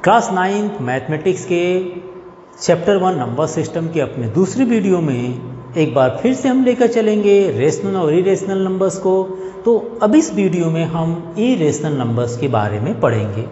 Class 9th mathematics के chapter 1 number system के अपने दूसरी वीडियो में एक बार फिर से हम लेकर चलेंगे रेशनल और इरेशनल नंबर्स को। तो अब इस वीडियो में हम इरेशनल नंबर्स के बारे में पढ़ेंगे।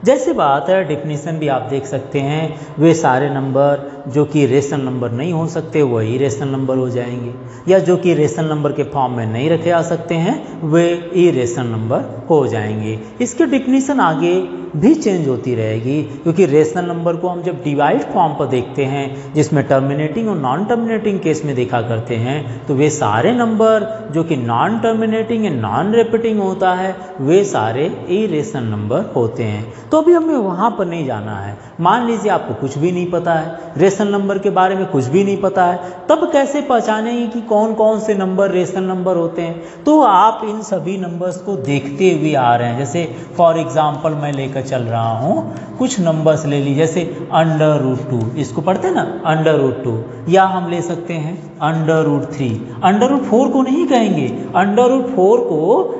जैसे बात है, डेफिनेशन भी आप देख सकते हैं, वे सारे नंबर जो कि रेशनल नंबर नहीं हो सकते वह इरेशनल नंबर हो जाएंगे, या जो कि रेशनल नंबर के फॉर्म में नहीं रखे जा सकते हैं वे इरेशनल नंबर हो जाएंगे। इसके डेफिनेशन आगे भी चेंज होती रहेगी, क्योंकि रेशनल नंबर को हम जब डिवाइड फॉर्म पर देखते हैं जिसमें टर्मिनेटिंग और नॉन टर्मिनेटिंग केस में देखा करते हैं, तो वे सारे नंबर जो कि नॉन टर्मिनेटिंग या नॉन रिपीटिंग होता है वे सारे इरेशनल नंबर होते हैं। तो अभी हमें वहाँ पर नहीं जाना है। मान लीजिए आपको कुछ भी नहीं पता है, रेशनल नंबर के बारे में कुछ भी नहीं पता है, तब कैसे पहचानेंगे कि कौन कौन से नंबर रेशनल नंबर होते हैं। तो आप इन सभी नंबर्स को देखते हुए आ रहे हैं। जैसे फॉर एग्जांपल मैं लेकर चल रहा हूँ, कुछ नंबर्स ले ली, जैसे √2, इसको पढ़ते हैं ना √2, या हम ले सकते हैं √3। √4 को नहीं कहेंगे, √4 को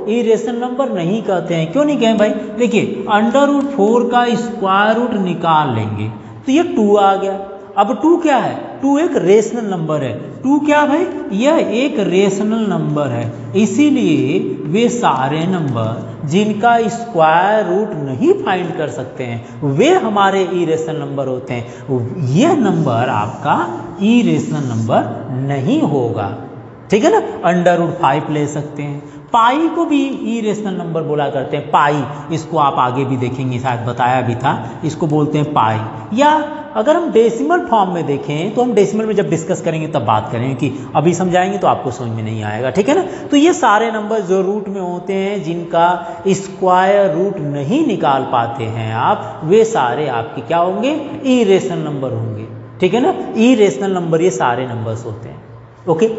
इरेशनल नंबर नहीं कहते हैं। क्यों नहीं कहें भाई? देखिए √4 का स्क्वायर रूट निकाल लेंगे तो ये 2 आ गया। अब 2 क्या है? 2 एक रेशनल नंबर है। 2 क्या भाई? यह एक रेशनल नंबर है, इसीलिए वे सारे नंबर जिनका स्क्वायर रूट नहीं फाइंड कर सकते हैं वे हमारे इरेशनल नंबर होते हैं। यह नंबर आपका इरेशनल नंबर नहीं होगा, ठीक है ना। √5 ले सकते हैं। पाई को भी इरेशनल नंबर बोला करते हैं। पाई, इसको आप आगे भी देखेंगे, शायद बताया भी था, इसको बोलते हैं पाई। या अगर हम डेसिमल फॉर्म में देखें तो हम डेसिमल में जब डिस्कस करेंगे तब बात करेंगे, कि अभी समझाएंगे तो आपको समझ में नहीं आएगा, ठीक है ना। तो ये सारे नंबर जो रूट में होते हैं जिनका स्क्वायर रूट नहीं निकाल पाते हैं आप, वे सारे आपके क्या होंगे? इरेशनल नंबर होंगे, ठीक है ना। इरेशनल नंबर ये सारे नंबर्स होते हैं। ओके,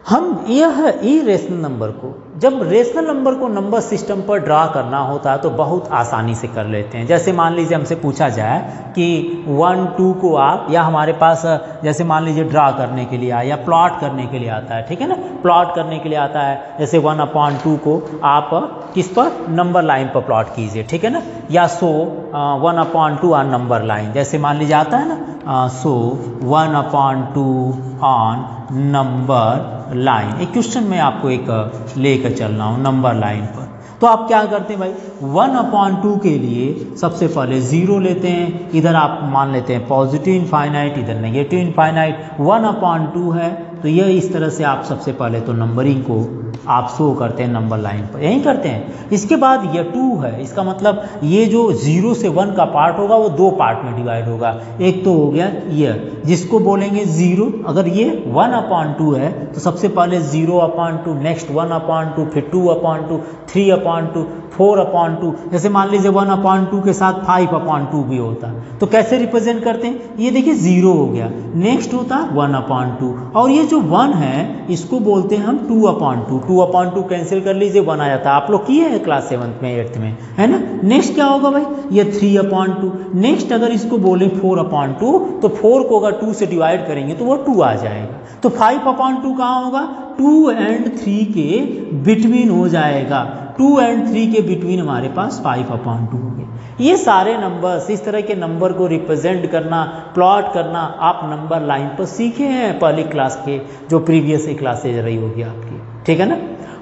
हम यह इरेशनल नंबर को, जब रेशनल नंबर को नंबर सिस्टम पर ड्रा करना होता है तो बहुत आसानी से कर लेते हैं। जैसे मान लीजिए हमसे पूछा जाए कि 1, 2 को आप, या हमारे पास जैसे मान लीजिए ड्रा करने के लिए आया या प्लॉट करने के लिए आता है, ठीक है ना, प्लॉट करने के लिए आता है। जैसे 1/2 को आप किस पर? नंबर लाइन पर प्लॉट कीजिए, ठीक है ना, या 1/2 ऑन नंबर लाइन, जैसे मान लीजिए आता है ना, 1/2 ऑन नंबर लाइन। एक क्वेश्चन में आपको एक लेकर चल रहा हूँ नंबर लाइन पर। तो आप क्या करते हैं भाई? 1/2 के लिए सबसे पहले 0 लेते हैं, इधर आप मान लेते हैं पॉजिटिव इनफाइनाइट, इधर नेगेटिव इनफाइनाइट। 1/2 है तो यह इस तरह से आप सबसे पहले तो नंबरिंग को आप शो करते हैं नंबर लाइन पर, यही करते हैं। इसके बाद ये 2 है, इसका मतलब ये जो 0 से 1 का पार्ट होगा वो 2 पार्ट में डिवाइड होगा। एक तो हो गया ये, जिसको बोलेंगे 0। अगर ये 1/2 है तो सबसे पहले 0/2, नेक्स्ट 1/2, फिर 2/2, 3/2, 4/2। जैसे मान लीजिए 1/2 के साथ 5/2 भी होता है, तो कैसे रिप्रेजेंट करते हैं? ये देखिए 0 हो गया, नेक्स्ट होता है 1/2, और ये जो 1 है इसको बोलते हैं हम 2/2। 2/2 कैंसिल कर लीजिए, 1 आ जाता है। आप लोग किए हैं क्लास 7th में 8th में, है ना। नेक्स्ट क्या होगा भाई? ये 3/2। नेक्स्ट अगर इसको बोले 4/2 तो 4 को अगर 2 से डिवाइड करेंगे तो वो 2 आ जाएगा। तो 5/2 कहाँ होगा? 2 और 3 के बिटवीन हो जाएगा। 2 और 3 के बिटवीन हमारे पास 5/2 होंगे। ये सारे नंबर्स, इस तरह के नंबर को रिप्रेजेंट करना, प्लॉट करना आप नंबर लाइन पर सीखे हैं पहली क्लास के, जो प्रीवियस क्लासेज रही होगी आपकी, ठीक है ना।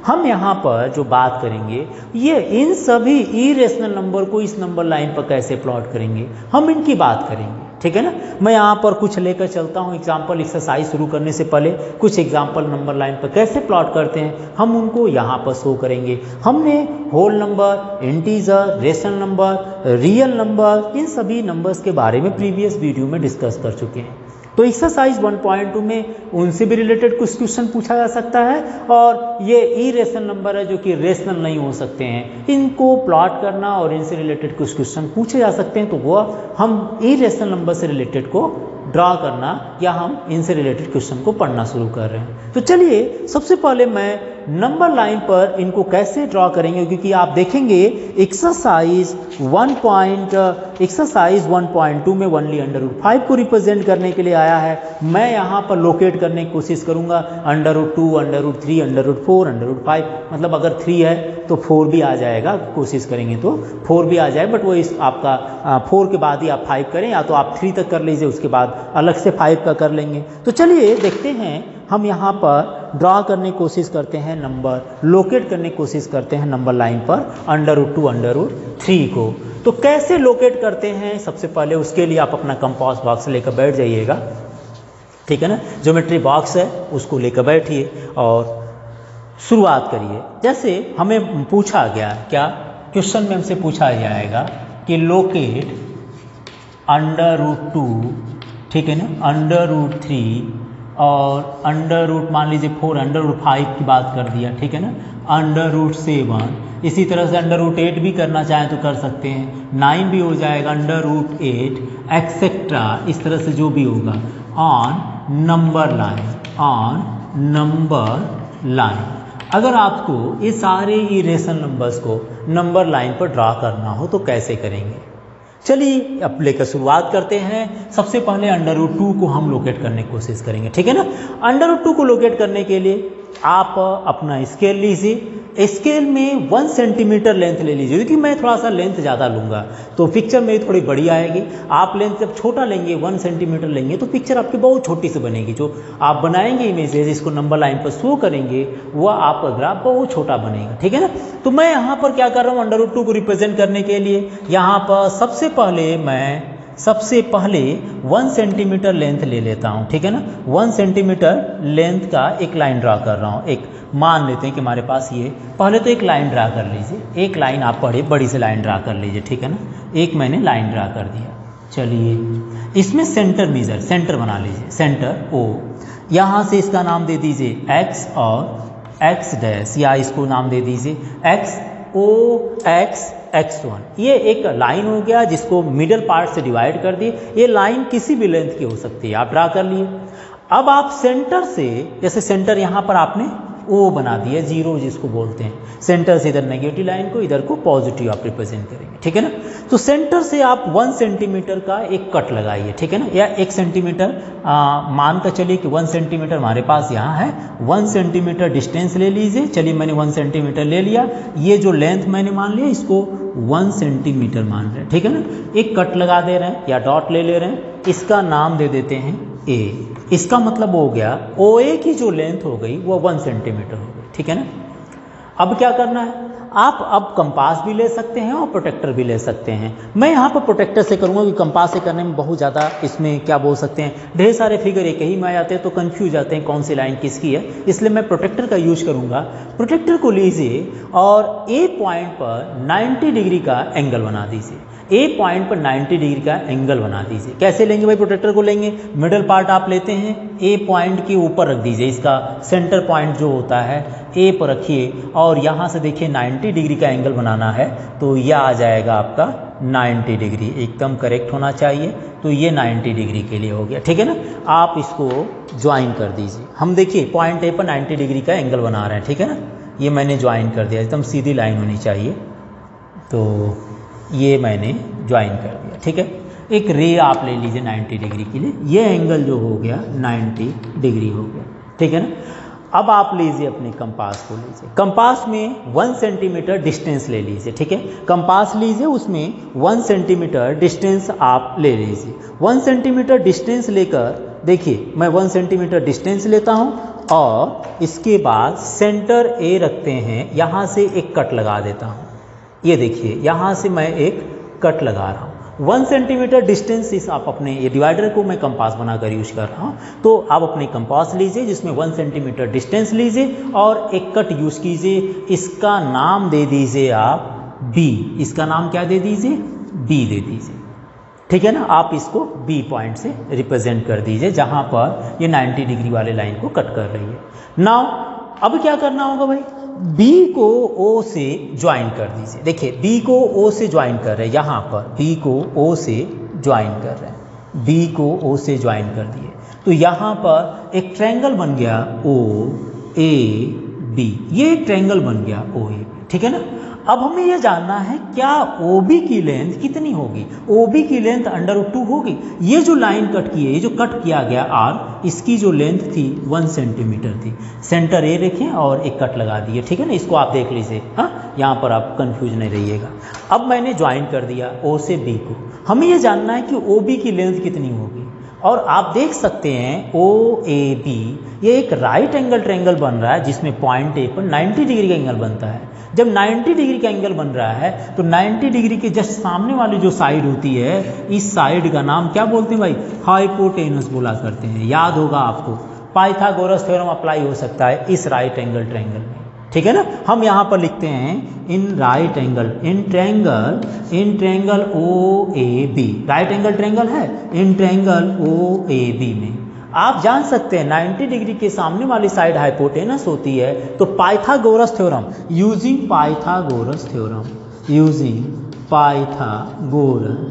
हम यहाँ पर जो बात करेंगे ये इन सभी इरेशनल नंबर को इस नंबर लाइन पर कैसे प्लॉट करेंगे, हम इनकी बात करेंगे, ठीक है ना। मैं यहाँ पर कुछ लेकर चलता हूँ एग्जाम्पल। एक्सरसाइज शुरू करने से पहले कुछ एग्जाम्पल नंबर लाइन पर कैसे प्लॉट करते हैं हम उनको यहाँ पर शो करेंगे। हमने whole number, integer, rational number, real number, इन सभी नंबर्स के बारे में प्रीवियस वीडियो में डिस्कस कर चुके हैं। तो एक्सरसाइज 1.2 में उनसे भी रिलेटेड कुछ क्वेश्चन पूछा जा सकता है, और ये इरेशनल नंबर है जो कि रेशनल नहीं हो सकते हैं, इनको प्लॉट करना और इनसे रिलेटेड कुछ क्वेश्चन पूछे जा सकते हैं। तो वो हम इरेशनल नंबर से रिलेटेड को ड्रा करना या हम इनसे रिलेटेड क्वेश्चन को पढ़ना शुरू कर रहे हैं। तो चलिए सबसे पहले मैं नंबर लाइन पर इनको कैसे ड्रॉ करेंगे, क्योंकि आप देखेंगे एक्सरसाइज 1.2 में ओनली √5 को रिप्रेजेंट करने के लिए आया है। मैं यहाँ पर लोकेट करने की कोशिश करूँगा √2, √3, √4, √5 मतलब अगर 3 है तो 4 भी आ जाएगा, कोशिश करेंगे तो 4 भी आ जाए, बट वो इस आपका 4 के बाद ही आप 5 करें, या तो आप 3 तक कर लीजिए, उसके बाद अलग से 5 का कर लेंगे। तो चलिए देखते हैं, हम यहाँ पर ड्रा करने की कोशिश करते हैं, नंबर लोकेट करने की कोशिश करते हैं नंबर लाइन पर √2 √3 को। तो कैसे लोकेट करते हैं, सबसे पहले उसके लिए आप अपना कंपास बॉक्स लेकर बैठ जाइएगा, ठीक है ना। ज्योमेट्री बॉक्स है उसको लेकर बैठिए और शुरुआत करिए। जैसे हमें पूछा गया, क्या क्वेश्चन में हमसे पूछा जाएगा कि लोकेट √2, ठीक है ना, √3 और मान लीजिए 4, √5 की बात कर दिया, ठीक है ना, √7, इसी तरह से √8 भी करना चाहें तो कर सकते हैं, 9 भी हो जाएगा, √8 एक्सेट्रा, इस तरह से जो भी होगा ऑन नंबर लाइन। अगर आपको ये सारे इरेशनल नंबर्स को नंबर लाइन पर ड्रा करना हो तो कैसे करेंगे, चलिए अब लेकर शुरुआत करते हैं। सबसे पहले √2 को हम लोकेट करने की कोशिश करेंगे, ठीक है ना। √2 को लोकेट करने के लिए आप अपना स्केल लीजिए, स्केल में 1 सेंटीमीटर लेंथ ले लीजिए, क्योंकि मैं थोड़ा सा लेंथ ज़्यादा लूँगा तो पिक्चर मेरी थोड़ी बड़ी आएगी। आप लेंथ जब छोटा लेंगे, 1 सेंटीमीटर लेंगे, तो पिक्चर आपकी बहुत छोटी सी बनेगी। जो आप बनाएंगे इमेजेस, इसको नंबर लाइन पर शो करेंगे, वह आपका ग्राफ बहुत छोटा बनेगा, ठीक है ना। तो मैं यहाँ पर क्या कर रहा हूँ, √2 को रिप्रेजेंट करने के लिए यहाँ पर सबसे पहले 1 सेंटीमीटर लेंथ ले लेता हूँ, ठीक है ना। 1 सेंटीमीटर लेंथ का एक लाइन ड्रा कर रहा हूँ। एक मान लेते हैं कि हमारे पास ये, पहले तो एक लाइन ड्रा कर लीजिए, एक लाइन आप बड़ी सी लाइन ड्रा कर लीजिए, ठीक है ना। एक मैंने लाइन ड्रा कर दिया। चलिए इसमें सेंटर बना लीजिए, सेंटर O, यहाँ से इसका नाम दे दीजिए x और x डैश, या इसको नाम दे दीजिए x1। ये एक लाइन हो गया जिसको मिडल पार्ट से डिवाइड कर दिए। ये लाइन किसी भी लेंथ की हो सकती है, आप ड्रा कर लिए। अब आप सेंटर से, जैसे सेंटर यहाँ पर आपने O बना दिया, 0 जिसको बोलते हैं, सेंटर से इधर नेगेटिव लाइन को, इधर को पॉजिटिव आप रिप्रेजेंट करेंगे, ठीक है ना। तो सेंटर से आप 1 सेंटीमीटर का एक कट लगाइए, ठीक है ना, या 1 सेंटीमीटर मान कर चलिए कि 1 सेंटीमीटर हमारे पास यहाँ है, 1 सेंटीमीटर डिस्टेंस ले लीजिए। चलिए मैंने 1 सेंटीमीटर ले लिया, ये जो लेंथ मैंने मान लिया इसको 1 सेंटीमीटर मान रहे हैं, ठीक है ना। एक कट लगा दे रहे हैं या डॉट ले ले रहे हैं, इसका नाम दे देते हैं A। इसका मतलब हो गया OA की जो लेंथ हो गई वो 1 सेंटीमीटर हो गई, ठीक है ना। अब क्या करना है, आप अब कंपास भी ले सकते हैं और प्रोटेक्टर भी ले सकते हैं। मैं यहाँ पर प्रोटेक्टर से करूँगा, क्योंकि कंपास से करने में बहुत ज़्यादा इसमें क्या बोल सकते हैं, ढेर सारे फिगर एक ही में आ जाते हैं तो कंफ्यूज जाते हैं कौन सी लाइन किसकी है, इसलिए मैं प्रोटेक्टर का यूज करूँगा। प्रोटेक्टर को लीजिए और A पॉइंट पर 90 डिग्री का एंगल बना दीजिए, A पॉइंट पर 90 डिग्री का एंगल बना दीजिए। कैसे लेंगे भाई, प्रोटेक्टर को लेंगे, मिडल पार्ट आप लेते हैं, A पॉइंट के ऊपर रख दीजिए, इसका सेंटर पॉइंट जो होता है A पर रखिए, और यहाँ से देखिए 90 डिग्री का एंगल बनाना है, तो यह आ जाएगा आपका 90 डिग्री, एकदम करेक्ट होना चाहिए। तो ये 90 डिग्री के लिए हो गया, ठीक है ना। आप इसको ज्वाइन कर दीजिए। हम देखिए पॉइंट A पर 90 डिग्री का एंगल बना रहे हैं, ठीक है ना। ये मैंने ज्वाइन कर दिया, एकदम सीधी लाइन होनी चाहिए, तो ये मैंने ज्वाइन कर दिया, ठीक है। एक रे आप ले लीजिए 90 डिग्री के लिए, ये एंगल जो हो गया 90 डिग्री हो गया, ठीक है ना। अब आप लीजिए अपने कंपास को लीजिए, कंपास में 1 सेंटीमीटर डिस्टेंस ले लीजिए, ठीक है। कंपास लीजिए, उसमें 1 सेंटीमीटर डिस्टेंस आप ले लीजिए। 1 सेंटीमीटर डिस्टेंस लेकर देखिए, मैं 1 सेंटीमीटर डिस्टेंस लेता हूँ और इसके बाद सेंटर A रखते हैं, यहाँ से एक कट लगा देता हूँ। ये देखिए यहाँ से मैं एक कट लगा रहा हूँ, 1 सेंटीमीटर डिस्टेंस इस आप अपने ये डिवाइडर को मैं कंपास बनाकर यूज कर रहा हूँ। तो आप अपने कंपास लीजिए जिसमें 1 सेंटीमीटर डिस्टेंस लीजिए और एक कट यूज कीजिए। इसका नाम दे दीजिए आप B, इसका नाम क्या दे दीजिए, B दे दीजिए, ठीक है ना। आप इसको B पॉइंट से रिप्रेजेंट कर दीजिए जहाँ पर ये 90 डिग्री वाले लाइन को कट कर रही है। नाउ अब क्या करना होगा भाई, B को O से ज्वाइन कर दीजिए। देखिए B को O से ज्वाइन कर रहे हैं, यहाँ पर B को O से ज्वाइन कर रहे हैं, B को O से ज्वाइन कर दिए, तो यहाँ पर एक ट्रायंगल बन गया OAB, ये एक ट्रायंगल बन गया OAB, ठीक है ना। अब हमें यह जानना है क्या OB की लेंथ कितनी होगी। OB की लेंथ √2 होगी। ये जो लाइन कट की है, ये जो कट किया गया R, इसकी जो लेंथ थी 1 सेंटीमीटर थी। सेंटर A रखें और एक कट लगा दिए, ठीक है ना। इसको आप देख लीजिए, हाँ, यहाँ पर आप कंफ्यूज नहीं रहिएगा। अब मैंने ज्वाइन कर दिया O से B को। हमें यह जानना है कि OB की लेंथ कितनी होगी। और आप देख सकते हैं OAB ये एक राइट एंगल ट्रायंगल बन रहा है जिसमें पॉइंट A पर 90 डिग्री का एंगल बनता है। जब 90 डिग्री का एंगल बन रहा है तो 90 डिग्री के जस्ट सामने वाली जो साइड होती है, इस साइड का नाम क्या बोलते हैं भाई, हाइपोटेनस बोला करते हैं। याद होगा आपको, पाइथागोरस थ्योरम अप्लाई हो सकता है इस राइट एंगल ट्रायंगल में, ठीक है ना। हम यहाँ पर लिखते हैं इन right angle, in triangle OAB, right angle triangle है, इन ट्रायंगल OAB में आप जान सकते हैं 90 डिग्री के सामने वाली साइड हाइपोटेनस होती है। तो पाइथागोरस थ्योरम, यूजिंग पाइथागोरस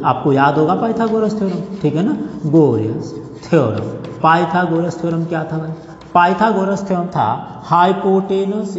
आपको याद होगा पाइथागोरस थ्योरम, ठीक है ना, गोरस थ्योरम। पाइथागोरस थ्योरम क्या था भाई, पाइथागोरस थ्योरम था hypotenuse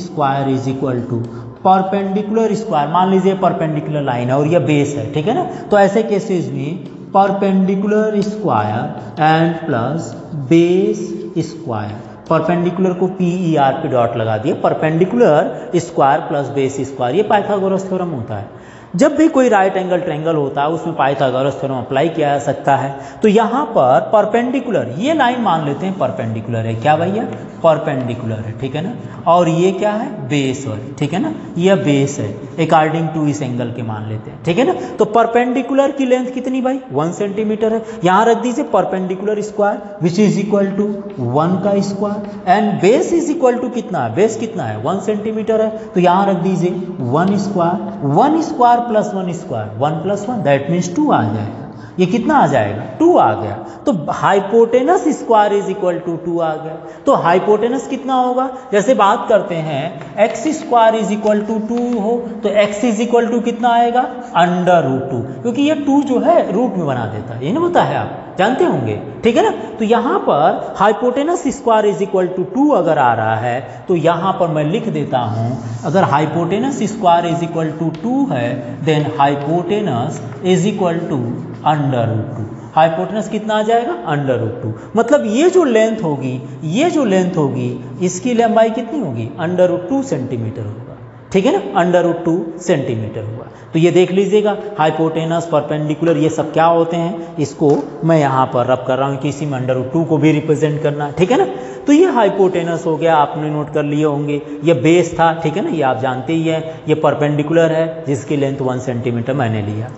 square is equal to perpendicular square. मान लीजिए परपेंडिकुलर लाइन है और यह बेस है, ठीक है ना। तो ऐसे केसेस में perpendicular square and plus base square, perpendicular को PER पे डॉट लगा दिया, perpendicular square plus base square, ये पाइथागोरस थ्योरम होता है। जब भी कोई राइट एंगल ट्रायंगल होता है उसमें पाइथागोरस थ्योरम अप्लाई किया जा सकता है। तो यहाँ पर परपेंडिकुलर, ये लाइन मान लेते हैं परपेंडिकुलर है, क्या भैया, परपेंडिकुलर है, ठीक है ना। और ये क्या है, बेस है, ठीक है ना, यह बेस है अकॉर्डिंग टू इस एंगल के मान लेते हैं, ठीक है ना। तो परपेंडिकुलर की लेंथ कितनी भाई, 1 सेंटीमीटर है। यहाँ रख दीजिए perpendicular square which is equal to 1 का square and base is equal to कितना है, बेस कितना है, 1 सेंटीमीटर है। तो यहाँ रख दीजिए 1 square plus 1 square, 1 plus 1 that means 2 आ जाएगा। ये कितना आ जाएगा, 2 आ गया। तो hypotenuse square is equal to 2 आ गया। तो हाइपोटेनस कितना होगा, जैसे बात करते हैं x square is equal to 2 हो तो एक्स इज इक्वल टू कितना आएगा, √2, क्योंकि ये 2 जो है रूट में बना देता है, ये ना पता है, आप जानते होंगे, ठीक है ना। तो यहाँ पर hypotenuse square is equal to 2 अगर आ रहा है तो यहाँ पर मैं लिख देता हूँ, अगर hypotenuse square is equal to 2 है then hypotenuse is equal to √2। Hypotenuse कितना आ जाएगा, √2। मतलब ये जो लेंथ होगी इसकी लंबाई कितनी होगी, √2 सेंटीमीटर होगा, ठीक है ना, √2 सेंटीमीटर हुआ। तो ये देख लीजिएगा हाइपोटेनस, परपेंडिकुलर, ये सब क्या होते हैं, इसको मैं यहाँ पर रब कर रहा हूँ कि इसी में √2 को भी रिप्रेजेंट करना, ठीक है ना। तो ये हाइपोटेनस हो गया, आपने नोट कर लिए होंगे। ये बेस था, ठीक है ना, ये आप जानते ही हैं। ये परपेंडिकुलर है जिसकी लेंथ 1 सेंटीमीटर मैंने लिया।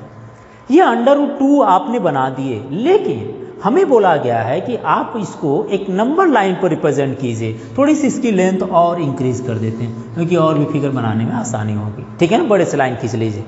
ये √2 आपने बना दिए, लेकिन हमें बोला गया है कि आप इसको एक नंबर लाइन पर रिप्रेजेंट कीजिए। थोड़ी सी इसकी लेंथ और इंक्रीज कर देते हैं क्योंकि और भी फिगर बनाने में आसानी होगी, ठीक है ना। बड़े से लाइन खींच लीजिए।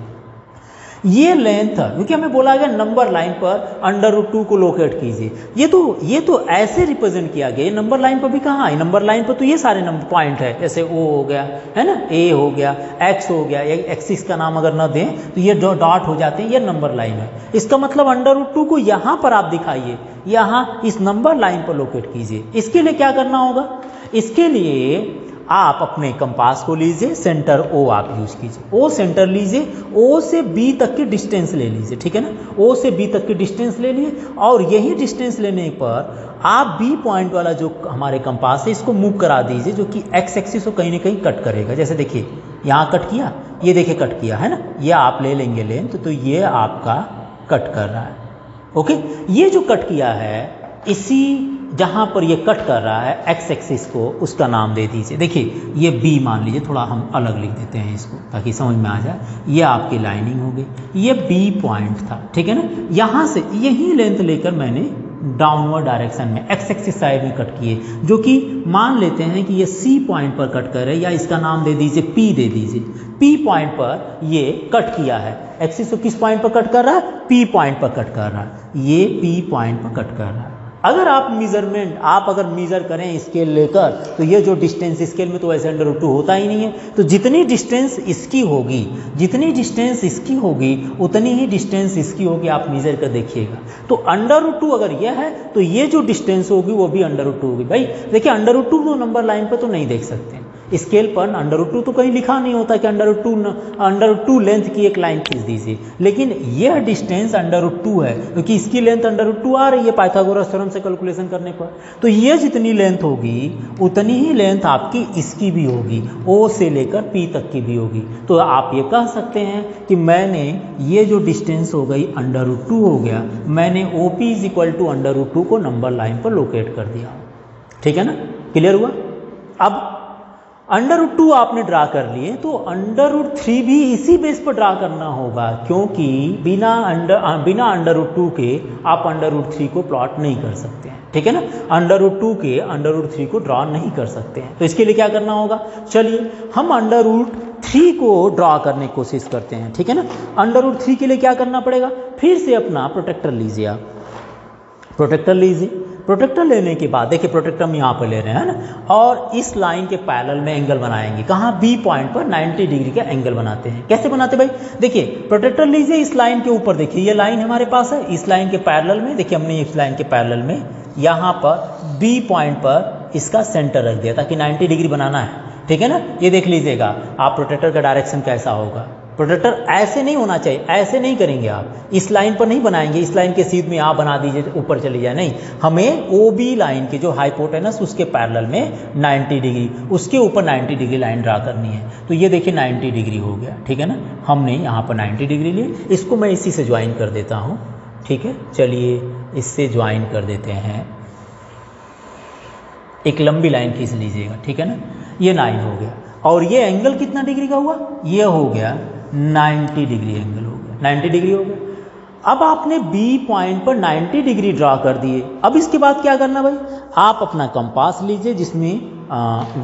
ये लेंथ, क्योंकि हमें बोला गया नंबर लाइन पर √2 को लोकेट कीजिए। ये तो ऐसे रिप्रेजेंट किया गया, नंबर लाइन पर भी कहाँ है, नंबर लाइन पर तो ये सारे नंबर पॉइंट है, जैसे O हो गया, है ना, A हो गया, X हो गया, एक्सिस का नाम अगर न दें तो ये डॉट हो जाते हैं, ये नंबर लाइन है। इसका मतलब √2 को यहाँ पर आप दिखाइए, यहाँ इस नंबर लाइन पर लोकेट कीजिए। इसके लिए क्या करना होगा, इसके लिए आप अपने कंपास को लीजिए, सेंटर O आप यूज कीजिए, O सेंटर लीजिए, O से B तक की डिस्टेंस ले लीजिए, ठीक है ना। O से B तक की डिस्टेंस ले लिए और यही डिस्टेंस लेने पर आप B पॉइंट वाला जो हमारे कंपास है इसको मूव करा दीजिए, जो कि एक्स एक्सिस को कहीं ना कहीं कट करेगा। जैसे देखिए यहाँ कट किया, ये देखिए कट किया, है ना, ये आप ले लेंगे लेंथ, तो ये आपका कट कर रहा है, ओके। ये जो कट किया है, इसी जहाँ पर ये कट कर रहा है एक्स एक्सिस को, उसका नाम दे दीजिए। देखिए ये B मान लीजिए, थोड़ा हम अलग लिख देते हैं इसको ताकि समझ में आ जाए। ये आपकी लाइनिंग हो गई, ये B पॉइंट था, ठीक है ना। यहाँ से यही लेंथ लेकर मैंने डाउनवर्ड डायरेक्शन में एक्स एक्सिस साइड में कट किए, जो कि मान लेते हैं कि ये C पॉइंट पर कट कर रहे हैं, या इसका नाम दे दीजिए P दे दीजिए। P पॉइंट पर ये कट किया है, एक्सिस को किस पॉइंट पर कट कर रहा है, P पॉइंट पर कट कर रहा है, ये P पॉइंट पर कट कर रहा है। अगर आप अगर मेजर करें स्केल लेकर, तो ये जो डिस्टेंस स्केल में तो वैसे √2 होता ही नहीं है, तो जितनी डिस्टेंस इसकी होगी उतनी ही डिस्टेंस इसकी होगी, आप मेजर कर देखिएगा। तो √2 अगर यह है तो ये जो डिस्टेंस होगी वो भी √2 होगी। भाई देखिए √2 तो नंबर लाइन पर तो नहीं देख सकते, स्केल पर √2 तो कहीं लिखा नहीं होता कि √2 लेंथ की एक लाइन खींच दीजिए, लेकिन यह डिस्टेंस √2 है क्योंकि इसकी लेंथ √2 आ रही है पाइथागोरस थ्योरम से कैलकुलेशन करने पर। तो यह जितनी लेंथ होगी उतनी ही लेंथ आपकी इसकी भी होगी, O से लेकर P तक की भी होगी। तो आप ये कह सकते हैं कि मैंने ये जो डिस्टेंस हो गई √2 हो गया, मैंने OP = √2 को नंबर लाइन पर लोकेट कर दिया। ठीक है ना, क्लियर हुआ। अब √2 आपने ड्रा कर लिए तो √3 भी इसी बेस पर ड्रा करना होगा, क्योंकि बिना √2 के आप √3 को प्लॉट नहीं कर सकते हैं। ठीक है ना, √2 के √3 को ड्रा नहीं कर सकते हैं। तो इसके लिए क्या करना होगा, चलिए हम √3 को ड्रा करने की कोशिश करते हैं। ठीक है ना, √3 के लिए क्या करना पड़ेगा, फिर से अपना प्रोटेक्टर लीजिए। आप प्रोटेक्टर लीजिए, प्रोटेक्टर लेने के बाद देखिए प्रोटेक्टर हम यहाँ पर ले रहे हैं ना, और इस लाइन के पैरेलल में एंगल बनाएंगे। कहाँ, बी पॉइंट पर 90 डिग्री का एंगल बनाते हैं। कैसे बनाते भाई, देखिए प्रोटेक्टर लीजिए, इस लाइन के ऊपर देखिए ये लाइन हमारे पास है, इस लाइन के पैरेलल में देखिए हमने इस लाइन के पैरेलल में यहाँ पर बी पॉइंट पर इसका सेंटर रख दिया ताकि 90 डिग्री बनाना है। ठीक है ना, ये देख लीजिएगा आप प्रोटेक्टर का डायरेक्शन कैसा होगा। प्रोटेक्टर ऐसे नहीं होना चाहिए, ऐसे नहीं करेंगे आप, इस लाइन पर नहीं बनाएंगे, इस लाइन के सीध में आप बना दीजिए ऊपर चली जाए, नहीं, हमें OB लाइन के जो हाइपोटेनस उसके पैरेलल में 90 डिग्री, उसके ऊपर 90 डिग्री लाइन ड्रा करनी है। तो ये देखिए 90 डिग्री हो गया। ठीक है ना, हमने यहाँ पर 90 डिग्री लिए, इसको मैं इसी से ज्वाइन कर देता हूँ। ठीक है, चलिए इससे ज्वाइन कर देते हैं, एक लंबी लाइन खींच लीजिएगा। ठीक है ना, ये 9 हो गया, और ये एंगल कितना डिग्री का हुआ, ये हो गया 90 डिग्री एंगल हो गया, 90 डिग्री हो गया। अब आपने B पॉइंट पर 90 डिग्री ड्रा कर दिए। अब इसके बाद क्या करना भाई, आप अपना कंपास लीजिए जिसमें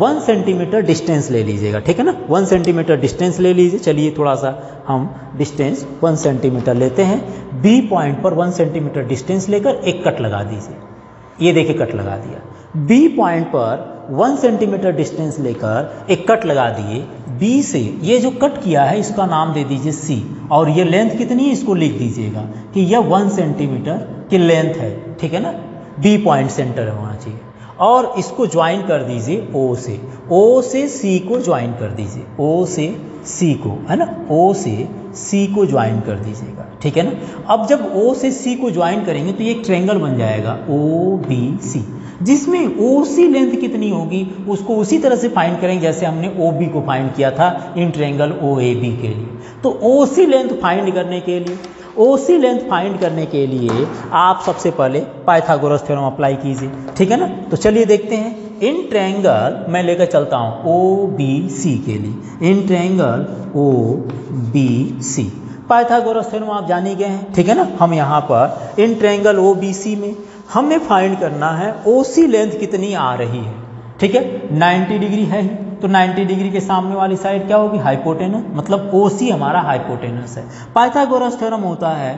1 सेंटीमीटर डिस्टेंस ले लीजिएगा। ठीक है ना, 1 सेंटीमीटर डिस्टेंस ले लीजिए। चलिए थोड़ा सा हम डिस्टेंस 1 सेंटीमीटर लेते हैं। B पॉइंट पर 1 सेंटीमीटर डिस्टेंस लेकर एक कट लगा दीजिए। ये देखिए कट लगा दिया। B पॉइंट पर 1 सेंटीमीटर डिस्टेंस लेकर एक कट लगा दिए। B से ये जो कट किया है इसका नाम दे दीजिए C, और ये लेंथ कितनी है इसको लिख दीजिएगा कि यह 1 सेंटीमीटर की लेंथ है। ठीक है ना, B पॉइंट सेंटर होना चाहिए, और इसको ज्वाइन कर दीजिए O से, O से C को ज्वाइन कर दीजिए, O से C को, है ना, O से C को ज्वाइन कर दीजिएगा। ठीक है ना, अब जब O से C को ज्वाइन करेंगे तो ये एक ट्रायंगल बन जाएगा OBC, जिसमें OC लेंथ कितनी होगी उसको उसी तरह से फाइंड करेंगे जैसे हमने OB को फाइंड किया था इन ट्रायंगल OAB के लिए। तो OC लेंथ फाइंड करने के लिए आप सबसे पहले पाइथागोरस थ्योरम अप्लाई कीजिए। ठीक है ना, तो चलिए देखते हैं। इन ट्रायंगल मैं लेकर चलता हूँ OBC के लिए, in triangle OBC Pythagoras theorem आप जान ही गए हैं। ठीक है ना, हम यहाँ पर इन ट्रायंगल OBC में हमें फाइंड करना है OC लेंथ कितनी आ रही है। ठीक है, 90 डिग्री है ही, तो 90 डिग्री के सामने वाली साइड क्या होगी, हाइपोटेनस, मतलब OC हमारा हाइपोटेनस है। पाइथागोरस थ्योरम होता है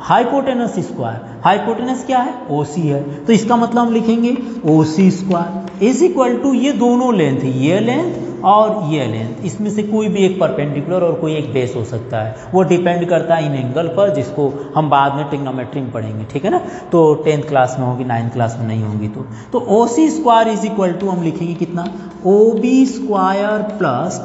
हाइपोटेनस स्क्वायर, हाइपोटेनस क्या है, OC है, तो इसका मतलब हम लिखेंगे OC square is equal to ये दोनों लेंथ, ये लेंथ और ये लेंथ, इसमें से कोई भी एक परपेंडिकुलर और कोई एक बेस हो सकता है, वो डिपेंड करता है इन एंगल पर, जिसको हम बाद में ट्रिग्नोमेट्री में पढ़ेंगे। ठीक है ना, तो 10th क्लास में होगी, 9th क्लास में नहीं होगी। तो OC square is equal to हम लिखेंगे कितना, OB square plus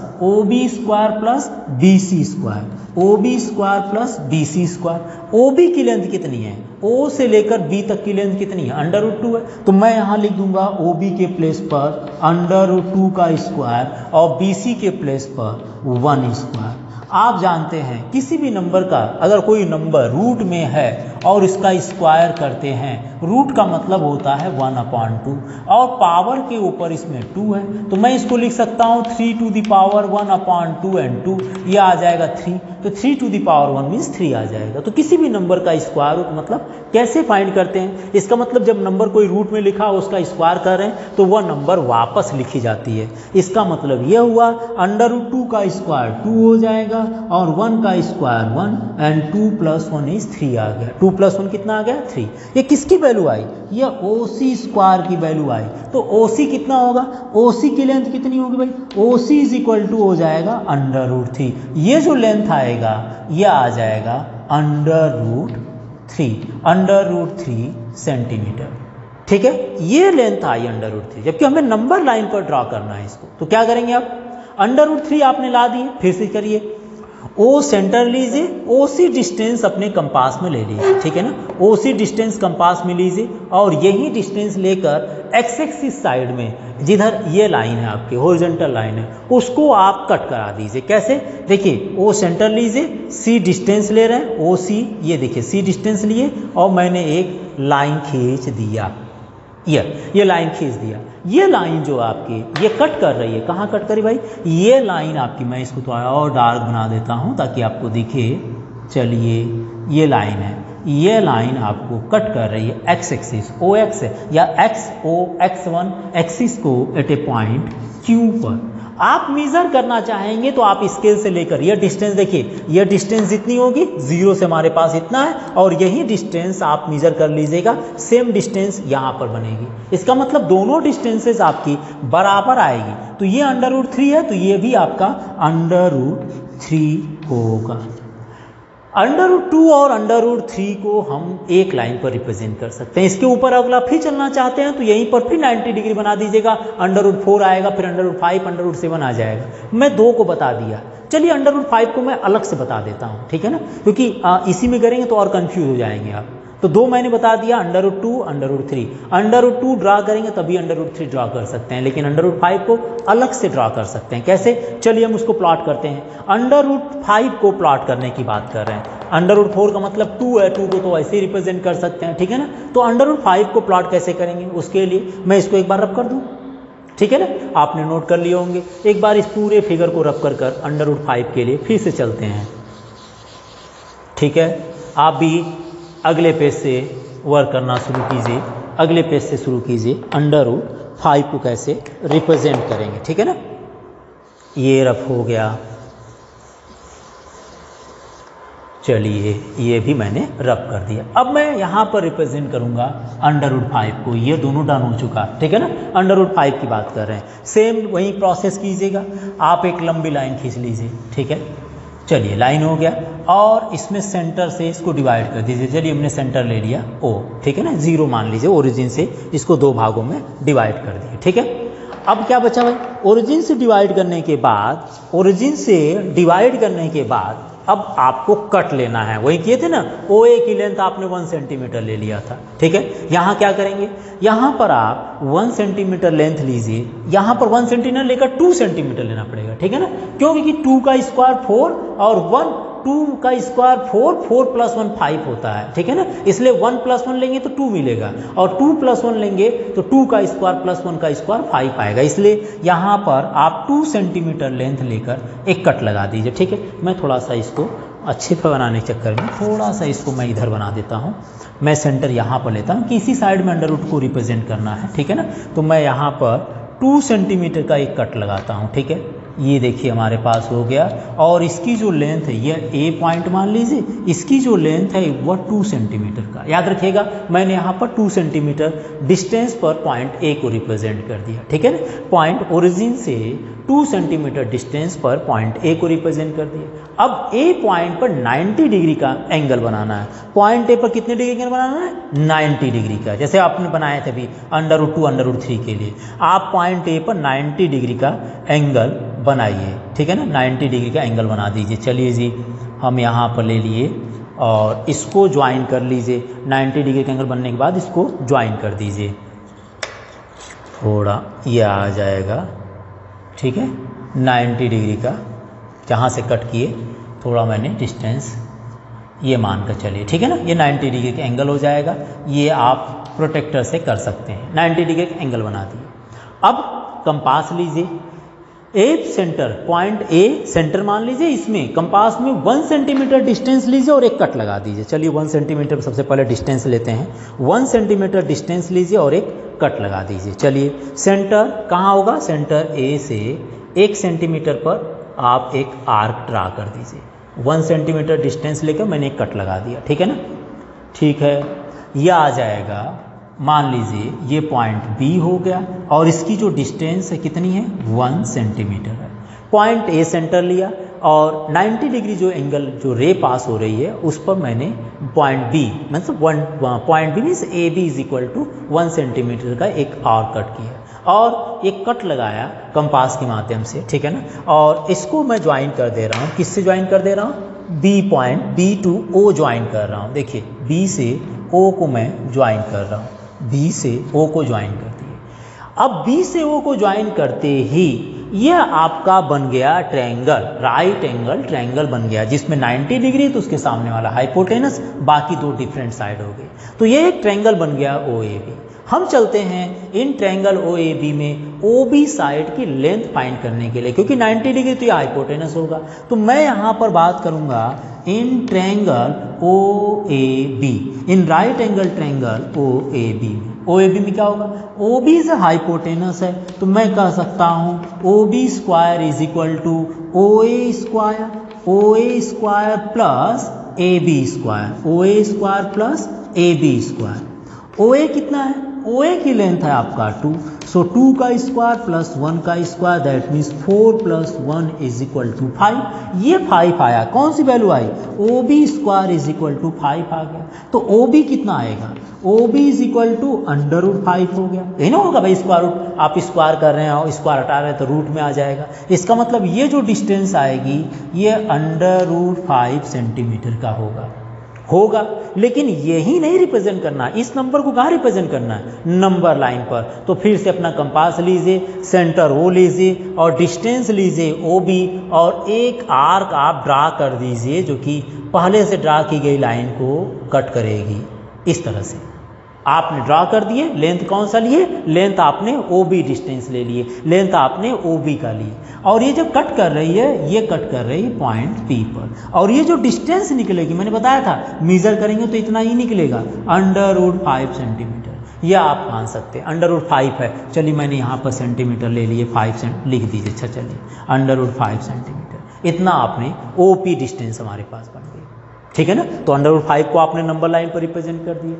BC square, OB square plus BC square. OB की लेंथ कितनी है, O से लेकर B तक की लेंथ कितनी है, √2 है, तो मैं यहाँ लिख दूंगा OB के प्लेस पर √2 का स्क्वायर और BC के प्लेस पर 1 स्क्वायर। आप जानते हैं किसी भी नंबर का अगर कोई नंबर रूट में है और इसका स्क्वायर करते हैं, रूट का मतलब होता है 1/2 और पावर के ऊपर इसमें 2 है, तो मैं इसको लिख सकता हूँ 3 to the power 1/2 and 2, ये आ जाएगा 3, तो 3 to the power 1 मीन्स 3 आ जाएगा। तो किसी भी नंबर का स्क्वायर रूट मतलब कैसे फाइंड करते हैं, इसका मतलब जब नंबर कोई रूट में लिखा हो उसका स्क्वायर कर रहे हैं तो वह नंबर वापस लिखी जाती है। इसका मतलब यह हुआ √2 का स्क्वायर 2 हो जाएगा और 1 का स्क्वायर 1 एंड 2 + 1 इज 3 आ गया। 2 + 1 कितना आ गया, 3। ये किसकी वैल्यू आई, यह OC स्क्वायर की वैल्यू आई। तो OC कितना होगा, OC की लेंथ कितनी होगी भाई, OC इज इक्वल टू हो जाएगा √3। ये जो लेंथ आएगा यह आ जाएगा √3 सेंटीमीटर। ठीक है, ये लेंथ आई √3, जबकि हमें नंबर लाइन पर ड्रॉ करना है इसको। तो क्या करेंगे आप, √3 आपने ला दिए, फिर से करिए, ओ सेंटर लीजिए, OC डिस्टेंस अपने कंपास में ले लीजिए, ठीक है ना, OC डिस्टेंस कंपास में लीजिए और यही डिस्टेंस लेकर एक्स एक्सिस साइड में जिधर ये लाइन है आपकी हॉरिजॉन्टल लाइन है उसको आप कट करा दीजिए। कैसे, देखिए O सेंटर लीजिए, C डिस्टेंस ले रहे हैं, OC ये देखिए C डिस्टेंस लिए और मैंने एक लाइन खींच दिया, ये लाइन खींच दिया। ये लाइन जो आपकी ये कट कर रही है, कहाँ कट करी भाई, ये लाइन आपकी, मैं इसको थोड़ा और डार्क बना देता हूँ ताकि आपको दिखे। चलिए, ये लाइन है, ये लाइन आपको कट कर रही है एक्स एक्सिस OX या X1 एक्सिस को एट ए पॉइंट Q पर। आप मेजर करना चाहेंगे तो आप स्केल से लेकर ये डिस्टेंस देखिए, ये डिस्टेंस जितनी होगी 0 से हमारे पास इतना है और यही डिस्टेंस आप मेजर कर लीजिएगा, सेम डिस्टेंस यहाँ पर बनेगी। इसका मतलब दोनों डिस्टेंसेस आपकी बराबर आएगी। तो ये √3 है तो ये भी आपका √3 होगा। √2 और √3 को हम एक लाइन पर रिप्रेजेंट कर सकते हैं। इसके ऊपर अगला फिर चलना चाहते हैं तो यहीं पर फिर 90 डिग्री बना दीजिएगा, √4 आएगा, फिर √5 √7 आ जाएगा। मैं 2 को बता दिया, चलिए √5 को मैं अलग से बता देता हूँ, ठीक है ना, क्योंकि इसी में करेंगे तो और कंफ्यूज हो जाएंगे आप। तो 2 मैंने बता दिया, √2 √3, √2 ड्रा करेंगे तभी √3 ड्रा कर सकते हैं, लेकिन √5 को अलग से ड्रा कर सकते हैं। कैसे, चलिए हम उसको प्लॉट करते हैं। √5 को प्लॉट करने की बात कर रहे हैं, √4 का मतलब 2 है, 2 को तो ऐसे ही रिप्रेजेंट कर सकते हैं, ठीक है ना। तो √5 को प्लॉट कैसे करेंगे, उसके लिए मैं इसको एक बार रब कर दूँ, ठीक है ना, आपने नोट कर लिए होंगे। एक बार इस पूरे फिगर को रब कर √5 के लिए फिर से चलते हैं, ठीक है। आप भी अगले पेज से वर्क करना शुरू कीजिए, अगले पेज से शुरू कीजिए, √5 को कैसे रिप्रेजेंट करेंगे, ठीक है ना। ये रफ हो गया, चलिए ये भी मैंने रब कर दिया। अब मैं यहाँ पर रिप्रेजेंट करूँगा √5 को, ये दोनों डन हो चुका, ठीक है ना। √5 की बात कर रहे हैं, सेम वही प्रोसेस कीजिएगा। आप एक लंबी लाइन खींच लीजिए, ठीक है, चलिए लाइन हो गया और इसमें सेंटर से इसको डिवाइड कर दीजिए। चलिए हमने सेंटर ले लिया O, ठीक है ना, 0 मान लीजिए, ओरिजिन से इसको 2 भागों में डिवाइड कर दिए, ठीक है। अब क्या बचा भाई, ओरिजिन से डिवाइड करने के बाद, ओरिजिन से डिवाइड करने के बाद अब आपको कट लेना है, वही किए थे ना, OA की लेंथ आपने 1 सेंटीमीटर ले लिया था, ठीक है। यहाँ क्या करेंगे, यहाँ पर आप 1 सेंटीमीटर लेंथ लीजिए, यहाँ पर 1 सेंटीमीटर लेकर 2 सेंटीमीटर लेना पड़ेगा, ठीक है ना, क्योंकि 2 का स्क्वायर 4 और 2 का स्क्वायर 4, 4 + 1 5 होता है, ठीक है ना। इसलिए 1 + 1 लेंगे तो 2 मिलेगा और 2 + 1 लेंगे तो 2 का स्क्वायर + 1 का स्क्वायर 5 आएगा। इसलिए यहाँ पर आप 2 सेंटीमीटर लेंथ लेकर एक कट लगा दीजिए, ठीक है। मैं थोड़ा सा इसको अच्छे पे बनाने के चक्कर में थोड़ा सा इसको मैं इधर बना देता हूँ। मैं सेंटर यहाँ पर लेता हूँ कि इसी साइड में √2 को रिप्रेजेंट करना है, ठीक है ना। तो मैं यहाँ पर 2 सेंटीमीटर का एक कट लगाता हूँ, ठीक है। ये देखिए हमारे पास हो गया और इसकी जो लेंथ है ये A पॉइंट मान लीजिए, इसकी जो लेंथ है वह 2 सेंटीमीटर का, याद रखिएगा मैंने यहाँ पर 2 सेंटीमीटर डिस्टेंस पर पॉइंट A को रिप्रेजेंट कर दिया, ठीक है ना। पॉइंट ओरिजिन से 2 सेंटीमीटर डिस्टेंस पर पॉइंट A को रिप्रेजेंट कर दिया। अब A पॉइंट पर 90 डिग्री का एंगल बनाना है। पॉइंट A पर कितने डिग्री का बनाना है, 90 डिग्री का, जैसे आपने बनाए थे अभी √2 √3 के लिए। आप पॉइंट A पर 90 डिग्री का एंगल बनाइए, ठीक है ना, 90 डिग्री का एंगल बना दीजिए। चलिए जी, हम यहाँ पर ले लिए और इसको ज्वाइन कर लीजिए। 90 डिग्री का एंगल बनने के बाद इसको ज्वाइन कर दीजिए, थोड़ा ये आ जाएगा, ठीक है। 90 डिग्री का जहाँ से कट किए थोड़ा मैंने डिस्टेंस ये मान कर चलिए, ठीक है ना। ये 90 डिग्री का एंगल हो जाएगा, ये आप प्रोटेक्टर से कर सकते हैं। 90 डिग्री का एंगल बना दिए। अब कंपास लीजिए, A centre, point A centre मान लीजिए, इसमें कंपास में 1 सेंटीमीटर डिस्टेंस लीजिए और एक कट लगा दीजिए। चलिए 1 सेंटीमीटर सबसे पहले डिस्टेंस लेते हैं, 1 सेंटीमीटर डिस्टेंस लीजिए और एक कट लगा दीजिए। चलिए सेंटर कहाँ होगा, सेंटर A से 1 सेंटीमीटर पर आप एक आर्क ड्रा कर दीजिए। 1 सेंटीमीटर डिस्टेंस लेकर मैंने एक कट लगा दिया, ठीक है ना। ठीक है, यह आ जाएगा, मान लीजिए ये पॉइंट B हो गया और इसकी जो डिस्टेंस है कितनी है, 1 सेंटीमीटर है। पॉइंट A सेंटर लिया और 90 डिग्री जो एंगल जो रे पास हो रही है उस पर मैंने पॉइंट बी मतलब point B means A B is equal to 1 centimetre का एक आर्क कट किया और एक कट लगाया कंपास के माध्यम से, ठीक है ना। और इसको मैं ज्वाइन कर दे रहा हूँ, किससे ज्वाइन कर दे रहा हूँ, B point B to O join कर रहा हूँ। देखिए बी से ओ को मैं ज्वाइन कर रहा हूँ, बी से ओ को ज्वाइन कर दिए। अब बी से ओ को ज्वाइन करते ही यह आपका बन गया ट्रायंगल, राइट एंगल ट्रायंगल बन गया, जिसमें 90 डिग्री तो उसके सामने वाला हाइपोटेनस, बाकी दो डिफरेंट साइड हो गए। तो ये एक ट्रायंगल बन गया ओ ए बी। हम चलते हैं in triangle O A B में ओ बी साइड की लेंथ फाइंड करने के लिए, क्योंकि 90 डिग्री तो ये हाइपोटेनस होगा। तो मैं यहाँ पर बात करूँगा in triangle O A B, in right angle triangle O A B में। ओ ए बी में क्या होगा, ओ बी से हाइपोटेनस है तो मैं कह सकता हूँ O B square is equal to O A square plus A B square, O A square plus A B square. O A कितना है, ओ ए की लेंथ है आपका 2, सो 2 का स्क्वायर प्लस 1 का square that means 4 plus 1 is equal to 5। ये 5 आया, कौन सी वैल्यू आई, O B square is equal to 5 आ गया। तो ओ बी कितना आएगा, O B is equal to under root 5 हो गया। यही ना होगा भाई, स्क्वायर रूट आप स्क्वायर कर रहे हैं और स्क्वायर हटा रहे हैं तो रूट में आ जाएगा। इसका मतलब ये जो डिस्टेंस आएगी ये अंडर रूट 5 सेंटीमीटर का होगा। लेकिन यही नहीं रिप्रेजेंट करना, इस नंबर को कहाँ रिप्रेजेंट करना है, नंबर लाइन पर। तो फिर से अपना कंपास लीजिए, सेंटर ओ लीजिए और डिस्टेंस लीजिए ओ बी, और एक आर्क आप ड्रा कर दीजिए जो कि पहले से ड्रा की गई लाइन को कट करेगी। इस तरह से आपने ड्रा कर दिए, लेंथ कौन सा लिए, लेंथ आपने ओ बी डिस्टेंस ले लिए, लेंथ आपने ओ बी का लिए, और ये जब कट कर रही है ये कट कर रही है पॉइंट पी पर, और ये जो डिस्टेंस निकलेगी मैंने बताया था मेजर करेंगे तो इतना ही निकलेगा, अंडर रूट 5 सेंटीमीटर। यह आप मान सकते हैं अंडर रूट 5 है, चलिए मैंने यहाँ पर सेंटीमीटर ले लिए, 5 सेंट लिख दीजिए। अच्छा चलिए अंडर रूट 5 सेंटीमीटर, इतना आपने ओ पी डिस्टेंस हमारे पास बन गई, ठीक है ना। तो अंडर रूट 5 को आपने नंबर लाइन पर रिप्रेजेंट कर दिए।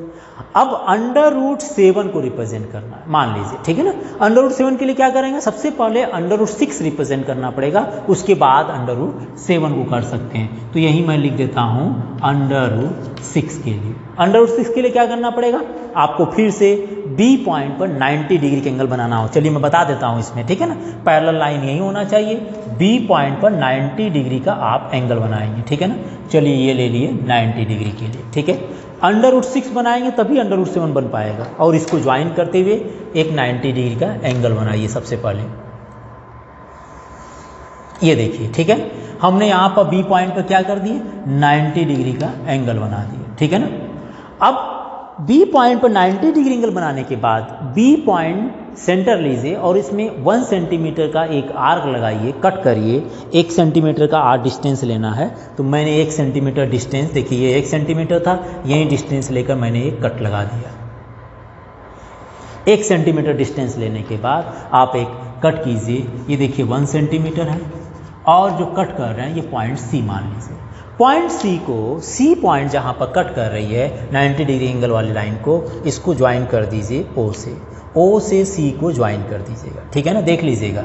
अब अंडर रूट 7 को रिप्रेजेंट करना है, मान लीजिए, ठीक है ना। अंडर रूट 7 के लिए क्या करेंगे, सबसे पहले अंडर रूट 6 रिप्रेजेंट करना पड़ेगा, उसके बाद अंडर रूट 7 को कर सकते हैं। तो यही मैं लिख देता हूँ अंडर रूट 6 के लिए। अंडर रूट 6 के लिए क्या करना पड़ेगा, आपको फिर से बी पॉइंट पर 90 डिग्री का एंगल बनाना हो। चलिए मैं बता देता हूँ इसमें, ठीक है ना, पैरेलल लाइन यही होना चाहिए, बी पॉइंट पर 90 डिग्री का आप एंगल बनाएंगे, ठीक है ना। चलिए ये ले लिए 90 डिग्री के लिए, ठीक है। अंडर रूट 6 बनाएंगे तभी अंडर रूट 7 बन पाएगा, और इसको ज्वाइन करते हुए एक 90 डिग्री का एंगल बनाइए सबसे पहले। ये देखिए, ठीक है, हमने यहाँ पर बी पॉइंट पर क्या कर दिए, 90 डिग्री का एंगल बना दिए, ठीक है ना। अब बी पॉइंट पर 90 डिग्री एंगल बनाने के बाद बी पॉइंट सेंटर लीजिए और इसमें 1 सेंटीमीटर का एक आर्क लगाइए, कट करिए। 1 सेंटीमीटर का आर्क डिस्टेंस लेना है, तो मैंने 1 सेंटीमीटर डिस्टेंस, देखिए ये 1 सेंटीमीटर था, यही डिस्टेंस लेकर मैंने एक कट लगा दिया। 1 सेंटीमीटर डिस्टेंस लेने के बाद आप एक कट कीजिए, ये देखिए 1 सेंटीमीटर है, और जो कट कर रहे हैं ये पॉइंट सी मान लीजिए। पॉइंट सी को, सी पॉइंट जहाँ पर कट कर रही है 90 डिग्री एंगल वाली लाइन को, इसको ज्वाइन कर दीजिए ओ से, ओ से सी को ज्वाइन कर दीजिएगा, ठीक है ना। देख लीजिएगा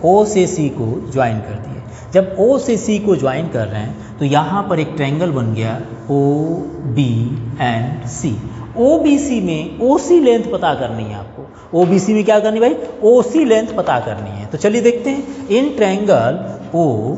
ओ से सी को ज्वाइन कर दिए। जब ओ से सी को ज्वाइन कर रहे हैं तो यहाँ पर एक ट्रायंगल बन गया O B and C. O B C में ओ सी लेंथ पता करनी है आपको, ओ बी सी में क्या करनी भाई, ओ सी लेंथ पता करनी है। तो चलिए देखते हैं, in triangle O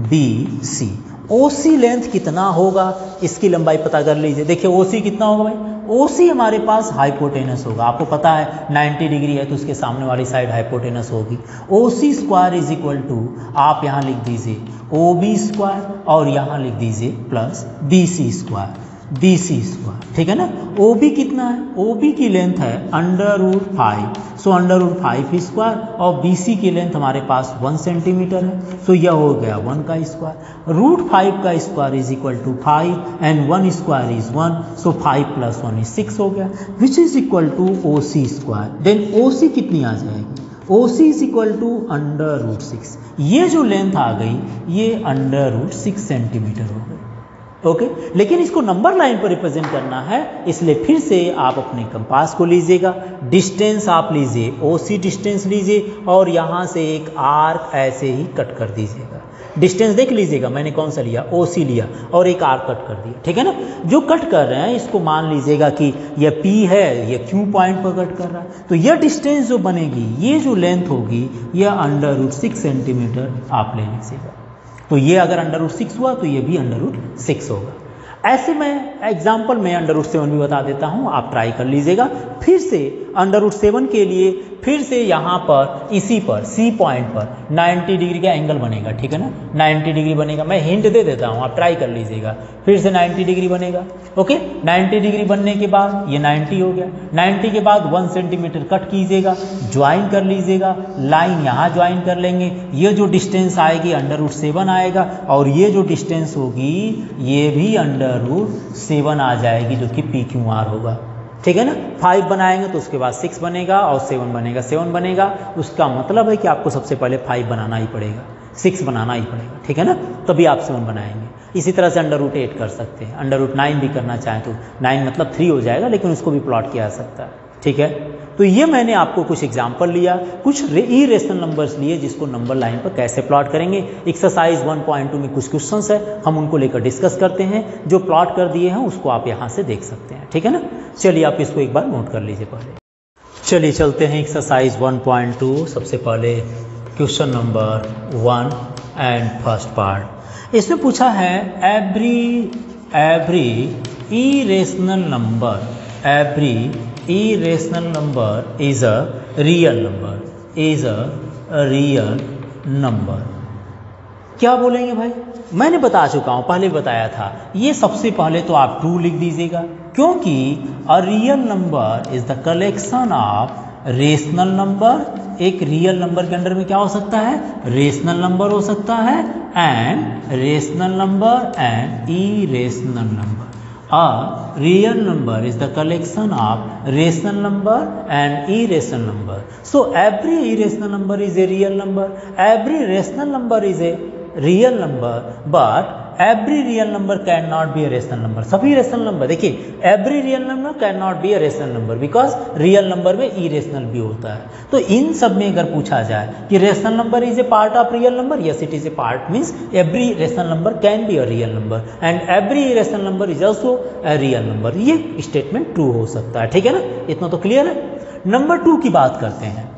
B C O C length कितना होगा, इसकी लंबाई पता कर लीजिए। देखिए ओ सी कितना होगा भाई, ओ सी हमारे पास हाइपोटेनस होगा, आपको पता है 90 डिग्री है तो उसके सामने वाली साइड हाइपोटेनस होगी। ओ C square is equal to, आप यहाँ लिख दीजिए ओ बी स्क्वायर, और यहाँ लिख दीजिए plus B C square, B C square, ठीक है ना। ओ बी कितना है, ओ बी की लेंथ है under root 5, so under root 5 square, और बी सी की लेंथ हमारे पास 1 सेंटीमीटर है, सो यह हो गया 1 का स्क्वायर। रूट 5 का square is equal to 5 and 1 square is 1, so 5 plus 1 is 6 हो गया, which is equal to O C square. Then O C कितनी आ जाएगी, O C is equal to under root 6। ये जो लेंथ आ गई ये अंडर रूट 6 सेंटीमीटर हो गई, ओके। लेकिन इसको नंबर लाइन पर रिप्रेजेंट करना है, इसलिए फिर से आप अपने कंपास को लीजिएगा, डिस्टेंस आप लीजिए ओ सी डिस्टेंस लीजिए, और यहाँ से एक आर्क ऐसे ही कट कर दीजिएगा। डिस्टेंस देख लीजिएगा, मैंने कौन सा लिया, OC लिया और एक आर्क कट कर दिया, ठीक है ना। जो कट कर रहे हैं इसको मान लीजिएगा कि यह P है, ये Q पॉइंट पर कट कर रहा है, तो यह डिस्टेंस जो बनेगी, ये जो लेंथ होगी, यह √6 सेंटीमीटर आप ले लीजिएगा। तो ये अगर √6 हुआ तो ये भी √6 होगा। ऐसे मैं एग्जाम्पल में √7 भी बता देता हूँ, आप ट्राई कर लीजिएगा। फिर से √7 के लिए फिर से यहाँ पर इसी पर C पॉइंट पर 90 डिग्री का एंगल बनेगा, ठीक है ना, 90 डिग्री बनेगा। मैं हिंट दे देता हूँ, आप ट्राई कर लीजिएगा। फिर से 90 डिग्री बनेगा, ओके। 90 डिग्री बनने के बाद ये 90 हो गया। 90 के बाद 1 सेंटीमीटर कट कीजिएगा, ज्वाइन कर लीजिएगा, लाइन यहाँ ज्वाइन कर लेंगे। ये जो डिस्टेंस आएगी √7 आएगा और ये जो डिस्टेंस होगी ये भी √7 आ जाएगी, जो कि PQR होगा, ठीक है ना। 5 बनाएंगे तो उसके बाद 6 बनेगा और 7 बनेगा, 7 बनेगा। उसका मतलब है कि आपको सबसे पहले 5 बनाना ही पड़ेगा, 6 बनाना ही पड़ेगा, ठीक है ना, तभी आप 7 बनाएंगे। इसी तरह से √8 कर सकते हैं, √9 भी करना चाहें तो 9 मतलब 3 हो जाएगा, लेकिन उसको भी प्लॉट किया जा सकता है, ठीक है। तो ये मैंने आपको कुछ एग्जाम्पल लिया, कुछ इरेशनल नंबर्स लिए जिसको नंबर लाइन पर कैसे प्लॉट करेंगे। एक्सरसाइज 1.2 में कुछ क्वेश्चंस है, हम उनको लेकर डिस्कस करते हैं। जो प्लॉट कर दिए हैं उसको आप यहाँ से देख सकते हैं, ठीक है ना। चलिए आप इसको एक बार नोट कर लीजिए पहले। चलिए चलते हैं एक्सरसाइज 1.2। सबसे पहले question number 1 and first part. इसमें पूछा है every irrational number is a real number. क्या बोलेंगे भाई, मैंने बता चुका हूँ, पहले बताया था। ये सबसे पहले तो आप ट्रू लिख दीजिएगा, क्योंकि a real number is the collection of rational number. एक रियल नंबर के अंडर में क्या हो सकता है, रेशनल नंबर हो सकता है, and rational number and irrational number. A real number is the collection of rational number and irrational number. So every irrational number is a real number. Every rational number is a real number, but every real number cannot be a rational number. सभी rational number, देखिए every real number cannot be a rational number because real number में irrational भी होता है। तो इन सब में अगर पूछा जाए कि rational number is a part of real number, yes it is a part, means every rational number can be a real number and every irrational number is also a real number. ये statement true हो सकता है, ठीक है ना, इतना तो clear है। नंबर 2 की बात करते हैं।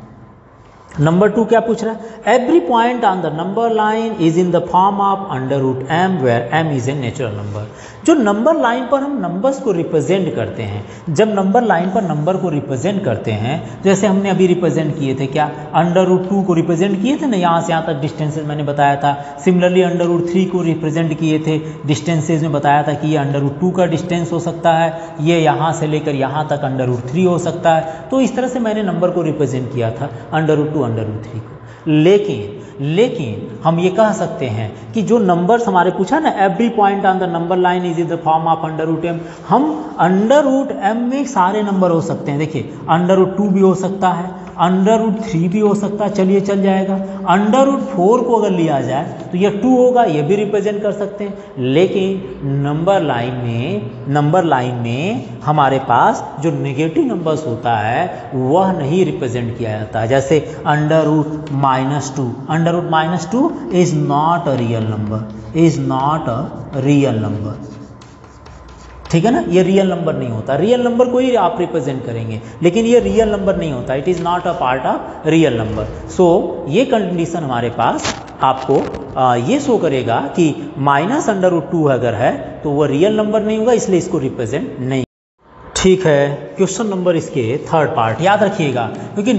नंबर 2 क्या पूछ रहा है, every point on the number line is in the form of √m where m इज ए नेचुरल नंबर। जो नंबर लाइन पर हम नंबर्स को रिप्रेजेंट करते हैं, जब नंबर लाइन पर नंबर को रिप्रेजेंट करते हैं, जैसे हमने अभी रिप्रेजेंट किए थे, क्या √2 को रिप्रेजेंट किए थे ना, यहाँ से यहाँ तक डिस्टेंसेज मैंने बताया था। सिमिलरली √3 को रिप्रेजेंट किए थे, डिस्टेंसेज में बताया था कि ये √2 का डिस्टेंस हो सकता है, ये यहाँ से लेकर यहाँ तक √3 हो सकता है। तो इस तरह से मैंने नंबर को रिप्रेजेंट किया था √2 √3 को। लेकिन हम ये कह सकते हैं कि जो नंबर्स हमारे पूछा ना, every point on the number line is in the form of √m, हम √m में सारे नंबर हो सकते हैं। देखिए √2 भी हो सकता है, √3 भी हो सकता है, चलिए चल जाएगा। √4 को अगर लिया जाए तो यह 2 होगा, ये भी रिप्रेजेंट कर सकते हैं। लेकिन नंबर लाइन में हमारे पास जो नेगेटिव नंबर्स होता है वह नहीं रिप्रेजेंट किया जाता है। जैसे √-2 is not a real number, ठीक है ना, ये रियल नंबर नहीं होता। रियल नंबर को ही आप रिप्रेजेंट करेंगे, लेकिन ये रियल नंबर नहीं होता, it is not a part of real number. So ये कंडीशन हमारे पास आपको ये शो करेगा कि -√2 अगर है तो वो रियल नंबर नहीं होगा, इसलिए इसको रिप्रेजेंट नहीं। ठीक है, क्वेश्चन नंबर इसके थर्ड पार्ट याद रखिएगा, क्योंकि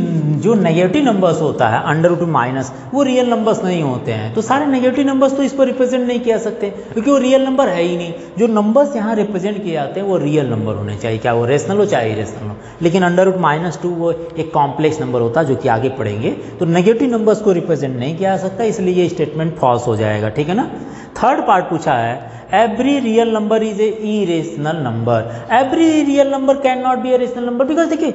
जो नेगेटिव नंबर्स होता है √2 माइनस, वो रियल नंबर्स नहीं होते हैं। तो सारे नेगेटिव नंबर्स तो इस पर रिप्रेजेंट नहीं किया सकते, क्योंकि वो रियल नंबर है ही नहीं। जो नंबर्स यहाँ रिप्रेजेंट किए जाते हैं वो रियल नंबर होने चाहिए, क्या वो रेशनल हो चाहे इरेशनल हो। लेकिन √-2 वो एक कॉम्प्लेक्स नंबर होता है, जो कि आगे पढ़ेंगे। तो नेगेटिव नंबर्स को रिप्रेजेंट नहीं किया जा सकता, इसलिए ये स्टेटमेंट फॉल्स हो जाएगा, ठीक है ना। थर्ड पार्ट पूछा है every real number is a irrational number. Every real number can not be a rational number because देखिए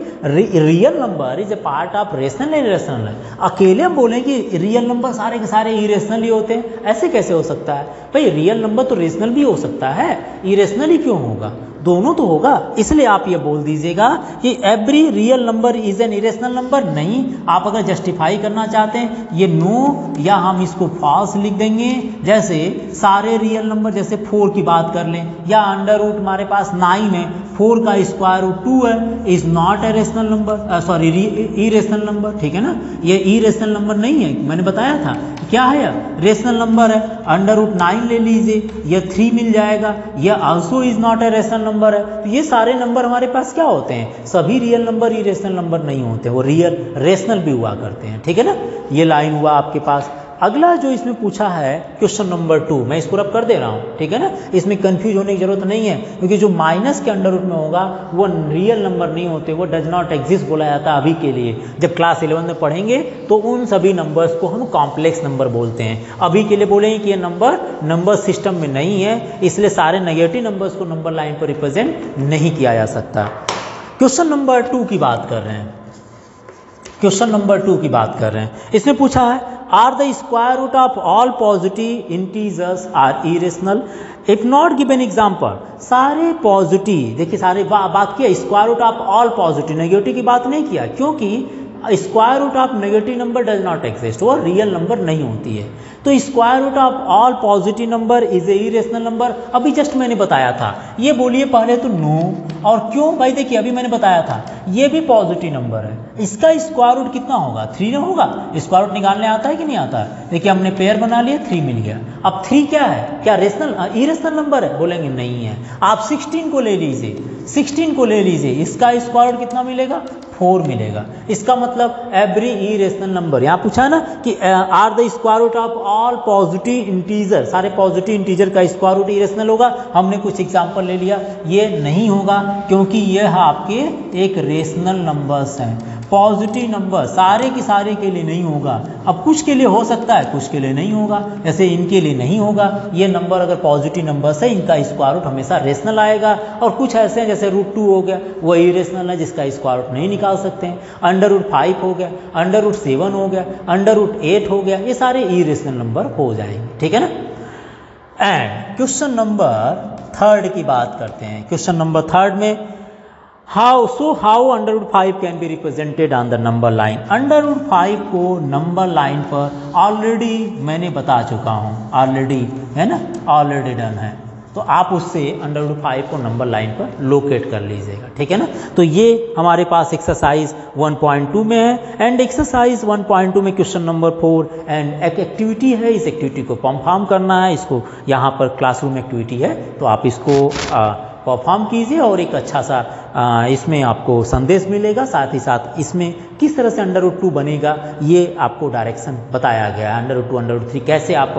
real number is a part of rational and irrational. अकेले हम बोलें कि रियल नंबर सारे के सारे इरेशनल ही होते हैं, ऐसे कैसे हो सकता है भाई? रियल नंबर तो रेशनल भी हो सकता है, इरेशनल ही क्यों होगा? दोनों तो होगा। इसलिए आप ये बोल दीजिएगा कि every real number is an irrational number. नहीं, आप अगर जस्टिफाई करना चाहते हैं ये नो, या हम इसको फॉल्स लिख देंगे। जैसे सारे रियल नंबर, जैसे 4 की बात कर लें, या अंडर रूट हमारे पास 9 है, 4 का स्क्वायर रूट 2 है, is not a rational number, sorry irrational number. ठीक है ना, ये इरेशनल नंबर नहीं है, मैंने बताया था क्या है यार, रेशनल नंबर है। अंडर रूट 9 ले लीजिए, यह 3 मिल जाएगा, यह also is not a rational number है। तो ये सारे नंबर हमारे पास क्या होते हैं? सभी रियल नंबर इरेशनल नंबर नहीं होते, वो रियल रेशनल भी हुआ करते हैं। ठीक है ना, ये लाइन हुआ आपके पास। अगला जो इसमें पूछा है क्वेश्चन नंबर 2, मैं इसको रब कर दे रहा हूँ। ठीक है ना, इसमें कंफ्यूज होने की जरूरत नहीं है, क्योंकि जो माइनस के अंडर रूट में होगा वो रियल नंबर नहीं होते, वो डज नॉट एग्जिस्ट बोला जाता है अभी के लिए। जब क्लास 11 में पढ़ेंगे तो उन सभी नंबर्स को हम कॉम्प्लेक्स नंबर बोलते हैं। अभी के लिए बोलेंगे कि ये नंबर सिस्टम में नहीं है, इसलिए सारे नेगेटिव नंबर्स को नंबर लाइन पर रिप्रेजेंट नहीं किया जा सकता। क्वेश्चन नंबर 2 की बात कर रहे हैं, क्वेश्चन नंबर 2 की बात कर रहे हैं। इसमें पूछा है are the square root of all positive integers are irrational if not given example. सारे पॉजिटिव, देखिए सारे बात किया square root of all positive, negative की बात नहीं किया, क्योंकि square root of negative number does not exist, वो रियल नंबर नहीं होती है। तो square root of all positive number is a irrational number. अभी जस्ट मैंने बताया था, ये बोलिए पहले तो नो, और क्यों भाई? देखिए अभी मैंने बताया था ये भी पॉजिटिव नंबर है, इसका स्क्वायर रूट कितना होगा? 3 ना होगा। स्क्वायर रूट निकालने आता है कि नहीं आता है? देखिए हमने पेयर बना लिया, 3 मिल गया। अब 3 क्या है? क्या रेशनल इरेशनल नंबर है? बोलेंगे नहीं है। आप 16 को ले लीजिए, 16 को ले लीजिए, इसका स्क्वायर रूट कितना मिलेगा? 4 मिलेगा। इसका मतलब एवरी इरेशनल नंबर, यहाँ पूछा है ना कि are the square root of all positive integer, सारे पॉजिटिव इंटीजर का स्क्वायर रूट इरेशनल होगा। हमने कुछ एग्जांपल ले लिया, ये नहीं होगा क्योंकि यह आपके एक रेशनल नंबर्स हैं। पॉजिटिव नंबर सारे के सारे के लिए नहीं होगा। अब कुछ के लिए हो सकता है, कुछ के लिए नहीं होगा। जैसे इनके लिए नहीं होगा, ये नंबर अगर पॉजिटिव नंबर्स है इनका स्क्वायर रूट हमेशा रेशनल आएगा। और कुछ ऐसे हैं जैसे रूट 2 हो गया, वो इरेशनल है, जिसका स्क्वायर रूट नहीं निकाल सकते हैं। अंडर रूट 5 हो गया, अंडर रूट 7 हो गया, अंडर रूट 8 हो गया, ये सारे इरेशनल नंबर हो जाएंगे। ठीक है ना। एंड क्वेश्चन नंबर 3 की बात करते हैं। क्वेश्चन नंबर 3 में how under root 5 can be represented on the number line. Under root 5 को नंबर लाइन पर ऑलरेडी मैंने बता चुका हूँ, ऑलरेडी है ना, ऑलरेडी डन है। तो आप उससे अंडर रूट 5 को नंबर लाइन पर लोकेट कर लीजिएगा। ठीक है ना। तो ये हमारे पास एक्सरसाइज 1.2 में है। एंड एक्सरसाइज 1.2 में क्वेश्चन नंबर 4 एंड एक एक्टिविटी है, इस एक्टिविटी को परफॉर्म करना है। इसको यहाँ पर क्लासरूम एक्टिविटी है, तो आप इसको परफॉर्म कीजिए और एक अच्छा सा इसमें आपको संदेश मिलेगा। साथ ही साथ इसमें किस तरह से अंडर रूट 2 बनेगा ये आपको डायरेक्शन बताया गया है। अंडर रूट 2 अंडर रूट 3 कैसे आप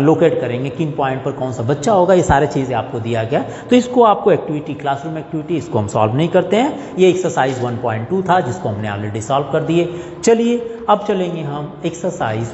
लोकेट करेंगे, किन पॉइंट पर कौन सा बच्चा होगा, ये सारी चीज़ें आपको दिया गया। तो इसको आपको एक्टिविटी, क्लासरूम एक्टिविटी, इसको हम सॉल्व नहीं करते हैं। ये एक्सरसाइज 1.2 था जिसको हमने ऑलरेडी सॉल्व कर दिए। चलिए अब चलेंगे हम एक्सरसाइज